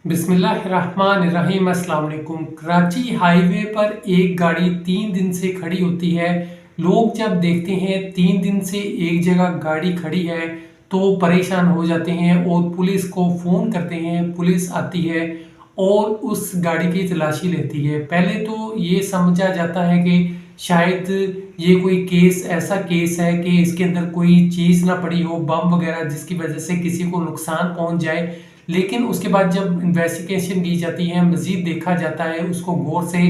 बिस्मिल्लाहिर्रहमानिर्रहीम अस्सलाम वालेकुम। कराची हाईवे पर एक गाड़ी 3 दिन से खड़ी होती है। लोग जब देखते हैं 3 दिन से एक जगह गाड़ी खड़ी है तो परेशान हो जाते हैं और पुलिस को फ़ोन करते हैं। पुलिस आती है और उस गाड़ी की तलाशी लेती है। पहले तो ये समझा जाता है कि शायद ये कोई केस ऐसा केस है कि इसके अंदर कोई चीज़ ना पड़ी हो, बम वगैरह, जिसकी वजह से किसी को नुकसान पहुंच जाए। लेकिन उसके बाद जब इन्वेस्टिगेशन की जाती है, मज़ीद देखा जाता है उसको गौर से,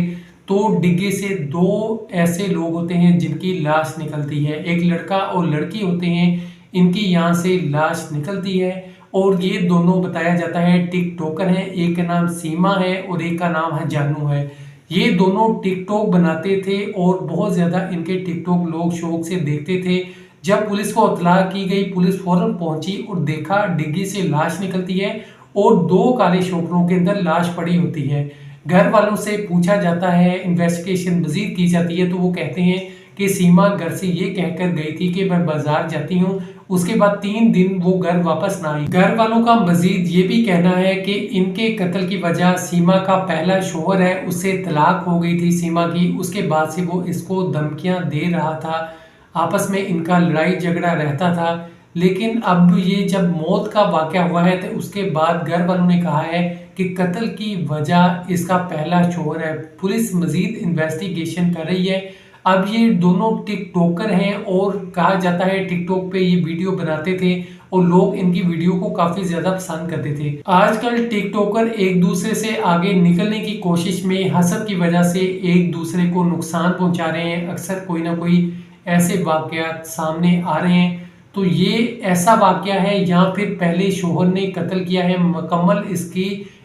तो डिग्गे से 2 ऐसे लोग होते हैं जिनकी लाश निकलती है। एक लड़का और लड़की होते हैं, इनकी यहाँ से लाश निकलती है और ये दोनों बताया जाता है टिकटॉकर हैं। एक का नाम सीमा है और एक का नाम है जानू है। ये दोनों टिकटॉक बनाते थे और बहुत ज़्यादा इनके टिकटॉक लोग शौक से देखते थे। जब पुलिस को इत्तला की गई, पुलिस फौरन पहुंची और देखा डिग्गी से लाश निकलती है और 2 काले शोकरों के अंदर लाश पड़ी होती है। घर वालों से पूछा जाता है, इन्वेस्टिगेशन मजीद की जाती है, तो वो कहते हैं कि सीमा घर से ये कहकर गई थी कि मैं बाजार जाती हूँ। उसके बाद 3 दिन वो घर वापस ना आई। घर वालों का मजीद ये भी कहना है कि इनके कत्ल की वजह सीमा का पहला शौहर है, उससे तलाक हो गई थी सीमा की। उसके बाद से वो इसको धमकियां दे रहा था, आपस में इनका लड़ाई झगड़ा रहता था। लेकिन अब ये जब मौत का वाक़या हुआ है तो उसके बाद घर वालों ने कहा है कि कत्ल की वजह इसका पहला शौहर है। पुलिस मजीद इन्वेस्टिगेशन कर रही है। अब ये दोनों टिकटॉकर हैं और कहा जाता है टिकटॉक पे ये वीडियो बनाते थे और लोग इनकी वीडियो को काफ़ी ज़्यादा पसंद करते थे। आजकल टिकटॉकर एक दूसरे से आगे निकलने की कोशिश में हसद की वजह से एक दूसरे को नुकसान पहुंचा रहे हैं। अक्सर कोई ना कोई ऐसे वाक़यात सामने आ रहे हैं। तो ये ऐसा वाक़या है या फिर पहले शौहर ने कत्ल किया है, मुकम्मल इसकी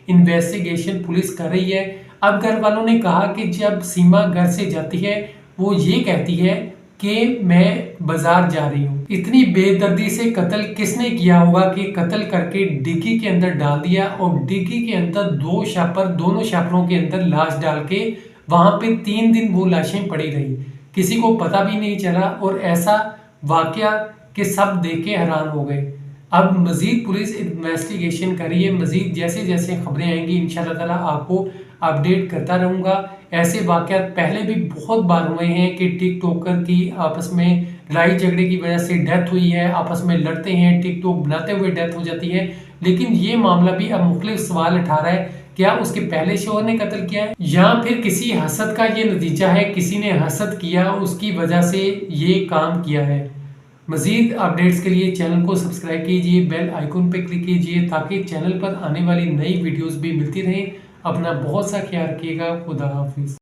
इन्वेस्टिगेशन पुलिस कर रही है। अब घर वालों ने कहा कि जब सीमा घर से जाती है वो ये कहती है कि मैं बाजार जा रही हूँ। इतनी बेदर्दी से कत्ल किसने किया होगा कि कत्ल करके डिग्गी के अंदर डाल दिया और डिग्गी के अंदर 2 शापर, दोनों शापरों के अंदर लाश डाल के वहां पे 3 दिन वो लाशें पड़ी रही, किसी को पता भी नहीं चला। और ऐसा वाकया कि सब देख के हैरान हो गए। अब मजीद पुलिस इन्वेस्टिगेशन कर रही है। मजीद जैसे जैसे खबरें आएंगी इंशाल्लाह ताला आपको अपडेट करता रहूँगा। ऐसे वाक़यात पहले भी बहुत बार हुए हैं कि टिकटॉकर की आपस में लड़ाई झगड़े की वजह से डेथ हुई है, आपस में लड़ते हैं, टिकटॉक बनाते हुए डेथ हो जाती है। लेकिन ये मामला भी अब मुख्तलिफ सवाल उठा रहा है, क्या उसके पहले शौहर ने कत्ल किया है या फिर किसी हसद का ये नतीजा है, किसी ने हसद किया उसकी वजह से ये काम किया है। मजीद अपडेट्स के लिए चैनल को सब्सक्राइब कीजिए, बेल आइकन पर क्लिक कीजिए ताकि चैनल पर आने वाली नई वीडियोस भी मिलती रहें। अपना बहुत सा ख्याल रखिएगा। खुदा हाफिज़।